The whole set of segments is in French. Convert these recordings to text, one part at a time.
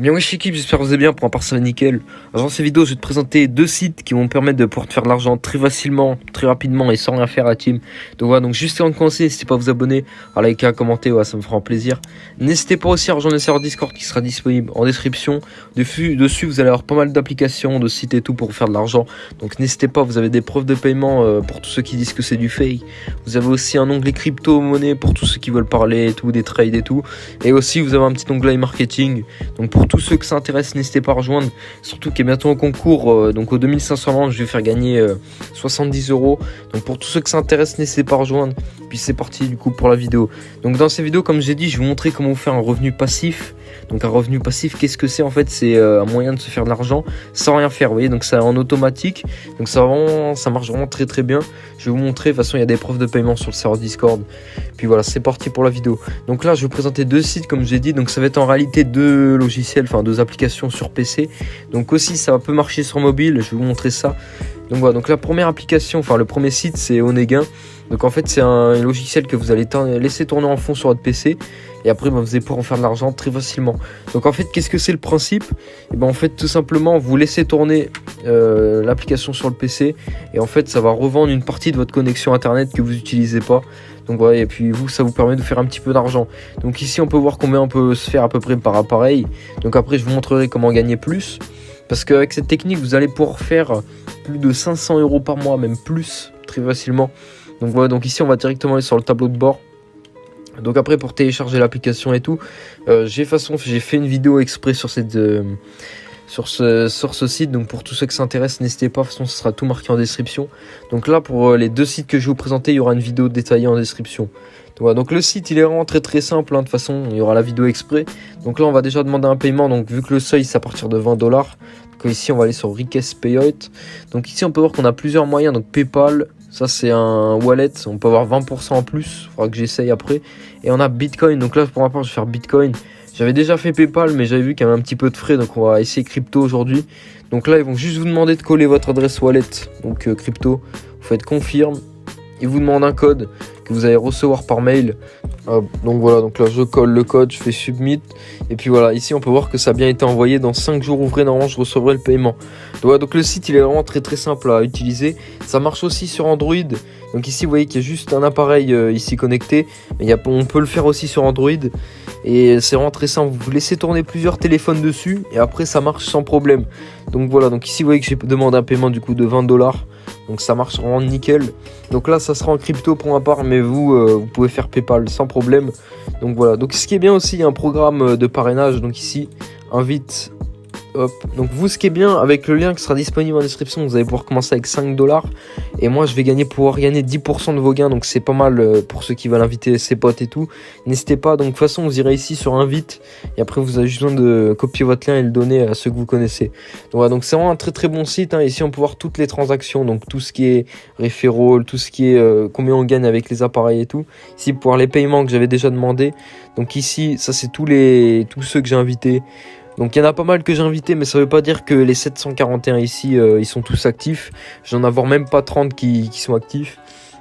Bien wesh équipe, j'espère que vous allez bien. Pour ma part ça va nickel. Alors dans cette vidéo je vais te présenter deux sites qui vont me permettre de pouvoir te faire de l'argent très facilement, très rapidement et sans rien faire à team. Donc voilà, donc juste avant de commencer, n'hésitez pas à vous abonner, à liker, à commenter, ouais, ça me fera un plaisir. N'hésitez pas aussi à rejoindre le serveur Discord qui sera disponible en description. Dessus vous allez avoir pas mal d'applications, de sites et tout pour vous faire de l'argent. Donc n'hésitez pas, vous avez des preuves de paiement pour tous ceux qui disent que c'est du fake. Vous avez aussi un onglet crypto-monnaie pour tous ceux qui veulent parler et tout, des trades et tout. Et aussi vous avez un petit onglet marketing. Donc pour tous ceux que ça intéresse, n'hésitez pas à rejoindre. Surtout qu'il y a bientôt un concours, donc aux 2500 ventes, je vais faire gagner 70 €. Donc pour tous ceux que ça intéresse, n'hésitez pas à rejoindre. Puis c'est parti du coup pour la vidéo. Donc dans cette vidéo, comme j'ai dit, je vais vous montrer comment vous faire un revenu passif. Donc un revenu passif, qu'est-ce que c'est en fait? C'est un moyen de se faire de l'argent sans rien faire, vous voyez. Donc c'est en automatique. Donc ça marche vraiment très très bien. Je vais vous montrer. De toute façon, il y a des preuves de paiement sur le serveur Discord. Puis voilà, c'est parti pour la vidéo. Donc là, je vais vous présenter deux sites comme j'ai dit. Donc ça va être en réalité deux logiciels, enfin deux applications sur PC. Donc aussi, ça peut marcher sur mobile. Je vais vous montrer ça. Donc voilà, donc la première application, enfin le premier site, c'est Onegain. Donc en fait, c'est un logiciel que vous allez laisser tourner en fond sur votre PC. Et après, vous allez pouvoir en faire de l'argent très facilement. Donc en fait, qu'est-ce que c'est le principe? Et ben en fait, tout simplement, vous laissez tourner l'application sur le PC. Et en fait, ça va revendre une partie de votre connexion internet que vous n'utilisez pas. Donc voilà, et puis vous, ça vous permet de faire un petit peu d'argent. Donc ici, on peut voir combien on peut se faire à peu près par appareil. Donc après, je vous montrerai comment gagner plus. Parce qu'avec cette technique, vous allez pouvoir faire plus de 500 € par mois, même plus, très facilement. Donc voilà, donc ici, on va directement aller sur le tableau de bord. Donc après, pour télécharger l'application et tout, j'ai fait une vidéo exprès sur ce site. Donc pour tous ceux qui s'intéressent, n'hésitez pas, de toute façon ce sera tout marqué en description. Donc là, pour les deux sites que je vais vous présenter, il y aura une vidéo détaillée en description. Donc, voilà, donc le site il est vraiment très très simple, hein. De toute façon il y aura la vidéo exprès. Donc là on va déjà demander un paiement. Donc vu que le seuil c'est à partir de 20 $, donc ici on va aller sur Request Payout. Donc ici on peut voir qu'on a plusieurs moyens. Donc PayPal, ça c'est un wallet, on peut avoir 20% en plus, il faudra que j'essaye après. Et on a Bitcoin, donc là pour ma part je vais faire Bitcoin. J'avais déjà fait PayPal, mais j'avais vu qu'il y avait un petit peu de frais, donc on va essayer crypto aujourd'hui. Donc là ils vont juste vous demander de coller votre adresse wallet, donc crypto, vous faites confirme. Ils vous demandent un code que vous allez recevoir par mail. Donc voilà, donc là je colle le code, je fais submit. Et puis voilà, ici on peut voir que ça a bien été envoyé. Dans 5 jours ouvrés, normalement je recevrai le paiement. Donc, voilà, donc le site il est vraiment très très simple à utiliser. Ça marche aussi sur Android. Donc ici vous voyez qu'il y a juste un appareil ici connecté. Mais on peut le faire aussi sur Android. Et c'est vraiment très simple. Vous laissez tourner plusieurs téléphones dessus. Et après ça marche sans problème. Donc voilà, donc ici vous voyez que j'ai demandé un paiement du coup de 20 $. Donc ça marche vraiment nickel. Donc là ça sera en crypto pour ma part, mais vous pouvez faire PayPal sans problème. Donc voilà, donc ce qui est bien aussi, il y a un programme de parrainage. Donc ici, invite. Hop. Donc vous, ce qui est bien avec le lien qui sera disponible en description, vous allez pouvoir commencer avec 5 $. Et moi je vais pouvoir gagner 10% de vos gains. Donc c'est pas mal pour ceux qui veulent inviter ses potes et tout. N'hésitez pas, donc de toute façon vous irez ici sur invite. Et après vous avez juste besoin de copier votre lien et le donner à ceux que vous connaissez. Donc voilà, donc c'est vraiment un très très bon site, hein. Ici on peut voir toutes les transactions. Donc tout ce qui est referral, tout ce qui est combien on gagne avec les appareils et tout. Ici pour les paiements que j'avais déjà demandé. Donc ici ça c'est tous ceux que j'ai invités. Donc il y en a pas mal que j'ai invités, mais ça veut pas dire que les 741 ici ils sont tous actifs. J'en avoir même pas 30 qui sont actifs.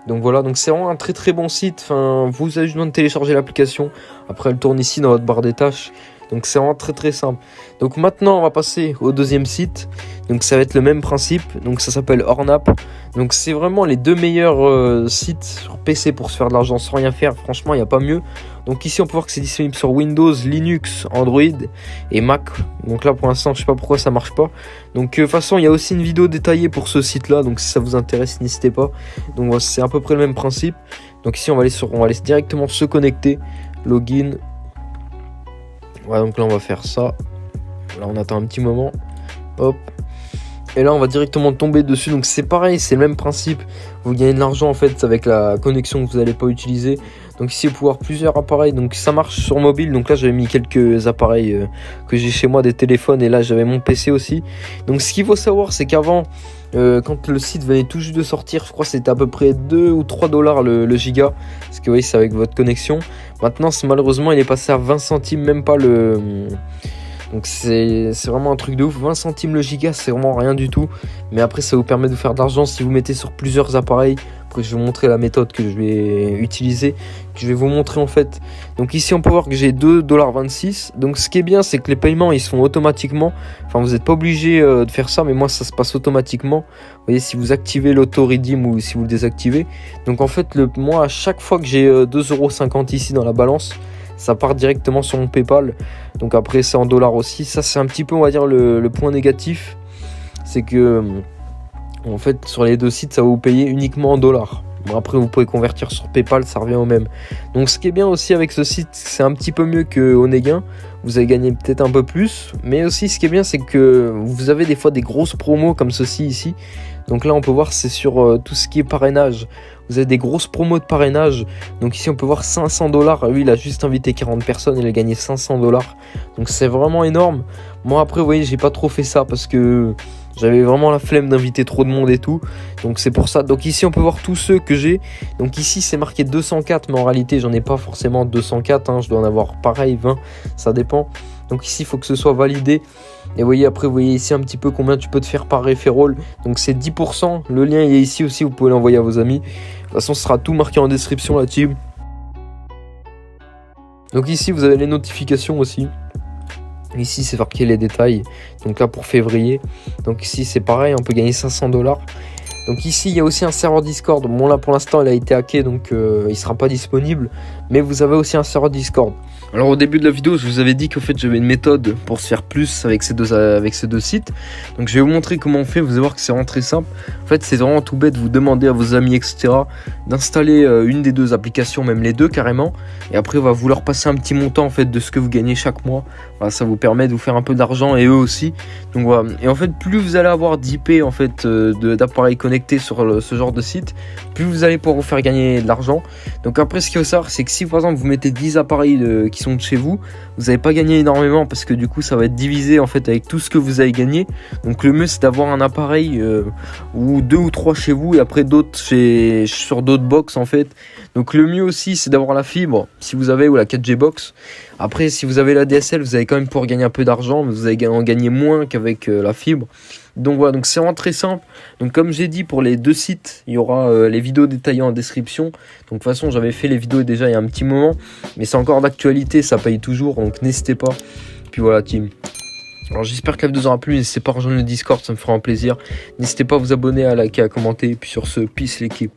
Donc voilà, donc c'est vraiment un très très bon site. Enfin, vous avez juste besoin de télécharger l'application. Après elle tourne ici dans votre barre des tâches. Donc c'est vraiment très très simple. Donc maintenant on va passer au deuxième site. Donc ça va être le même principe. Donc ça s'appelle Ornap. Donc c'est vraiment les deux meilleurs sites sur PC pour se faire de l'argent sans rien faire. Franchement il n'y a pas mieux. Donc ici on peut voir que c'est disponible sur Windows, Linux, Android et Mac. Donc là pour l'instant je sais pas pourquoi ça marche pas. Donc de toute façon il y a aussi une vidéo détaillée pour ce site là. Donc si ça vous intéresse n'hésitez pas. Donc voilà, c'est à peu près le même principe. Donc ici on va aller directement se connecter. Login. Voilà, donc là on va faire ça. Là on attend un petit moment. Hop. Et là on va directement tomber dessus. Donc c'est pareil, c'est le même principe. Vous gagnez de l'argent en fait avec la connexion que vous n'allez pas utiliser. Donc ici vous pouvez avoir plusieurs appareils. Donc ça marche sur mobile. Donc là j'avais mis quelques appareils que j'ai chez moi, des téléphones. Et là j'avais mon PC aussi. Donc ce qu'il faut savoir c'est qu'avant quand le site venait tout juste de sortir, je crois que c'était à peu près 2 ou 3 $ le giga. Parce que vous voyez c'est avec votre connexion. Maintenant malheureusement il est passé à 20 centimes, même pas le... Donc c'est vraiment un truc de ouf. 20 centimes le giga, c'est vraiment rien du tout. Mais après ça vous permet de faire de l'argent si vous mettez sur plusieurs appareils. Après, je vais vous montrer la méthode que je vais utiliser, que je vais vous montrer en fait. Donc ici, on peut voir que j'ai 2,26 $. Donc ce qui est bien, c'est que les paiements, ils se font automatiquement. Enfin, vous n'êtes pas obligé de faire ça, mais moi, ça se passe automatiquement. Vous voyez, si vous activez l'auto-redeem ou si vous le désactivez. Donc en fait, moi, à chaque fois que j'ai 2,50 € ici dans la balance, ça part directement sur mon PayPal. Donc après, c'est en dollars aussi. Ça, c'est un petit peu, on va dire, le point négatif. C'est que, en fait, sur les deux sites, ça va vous payer uniquement en dollars. Bon, après, vous pouvez convertir sur PayPal, ça revient au même. Donc, ce qui est bien aussi avec ce site, c'est un petit peu mieux que Onegain. Vous allez gagner peut-être un peu plus. Mais aussi, ce qui est bien, c'est que vous avez des fois des grosses promos comme ceci ici. Donc là, on peut voir, c'est sur tout ce qui est parrainage. Vous avez des grosses promos de parrainage. Donc ici, on peut voir 500 $. Lui, il a juste invité 40 personnes. Il a gagné 500 $. Donc c'est vraiment énorme. Moi, après, vous voyez, j'ai pas trop fait ça parce que j'avais vraiment la flemme d'inviter trop de monde et tout. Donc c'est pour ça. Donc ici, on peut voir tous ceux que j'ai. Donc ici, c'est marqué 204. Mais en réalité, j'en ai pas forcément 204. Hein. Je dois en avoir pareil, 20. Ça dépend. Donc ici, il faut que ce soit validé. Et vous voyez, après, vous voyez ici un petit peu combien tu peux te faire par referral. Donc c'est 10%. Le lien il est ici aussi. Vous pouvez l'envoyer à vos amis. De toute façon, ce sera tout marqué en description, la team. Donc ici, vous avez les notifications aussi. Ici, c'est marqué les détails. Donc là, pour février. Donc ici, c'est pareil. On peut gagner 500 $. Donc ici, il y a aussi un serveur Discord. Bon, là, pour l'instant, il a été hacké. Donc, il sera pas disponible. Mais vous avez aussi un serveur Discord. Alors au début de la vidéo, je vous avais dit qu'en fait j'avais une méthode pour se faire plus avec ces deux sites. Donc je vais vous montrer comment on fait, vous allez voir que c'est vraiment très simple. En fait c'est vraiment tout bête, vous demandez à vos amis etc. d'installer une des deux applications, même les deux carrément. Et après on va vous leur passer un petit montant en fait de ce que vous gagnez chaque mois. Voilà, ça vous permet de vous faire un peu d'argent et eux aussi. Donc voilà. Et en fait plus vous allez avoir d'IP en fait d'appareils connectés sur ce genre de site, plus vous allez pouvoir vous faire gagner de l'argent. Donc après ce qu'il faut savoir c'est que si par exemple vous mettez 10 appareils qui sont de chez vous, vous n'allez pas gagner énormément parce que du coup ça va être divisé en fait avec tout ce que vous avez gagné. Donc le mieux c'est d'avoir un appareil ou 2 ou 3 chez vous et après d'autres sur d'autres box en fait. Donc le mieux aussi c'est d'avoir la fibre si vous avez ou la 4G box. Après si vous avez la DSL vous allez quand même pouvoir gagner un peu d'argent, mais vous allez en gagner moins qu'avec la fibre. Donc voilà, donc c'est vraiment très simple. Donc comme j'ai dit pour les deux sites, il y aura les vidéos détaillées en description. Donc de toute façon j'avais fait les vidéos déjà il y a un petit moment, mais c'est encore d'actualité, ça paye toujours, donc n'hésitez pas. Puis voilà team. Alors j'espère que la vidéo vous aura plu, n'hésitez pas à rejoindre le Discord, ça me fera un plaisir. N'hésitez pas à vous abonner, à liker, à commenter, et puis sur ce, peace l'équipe.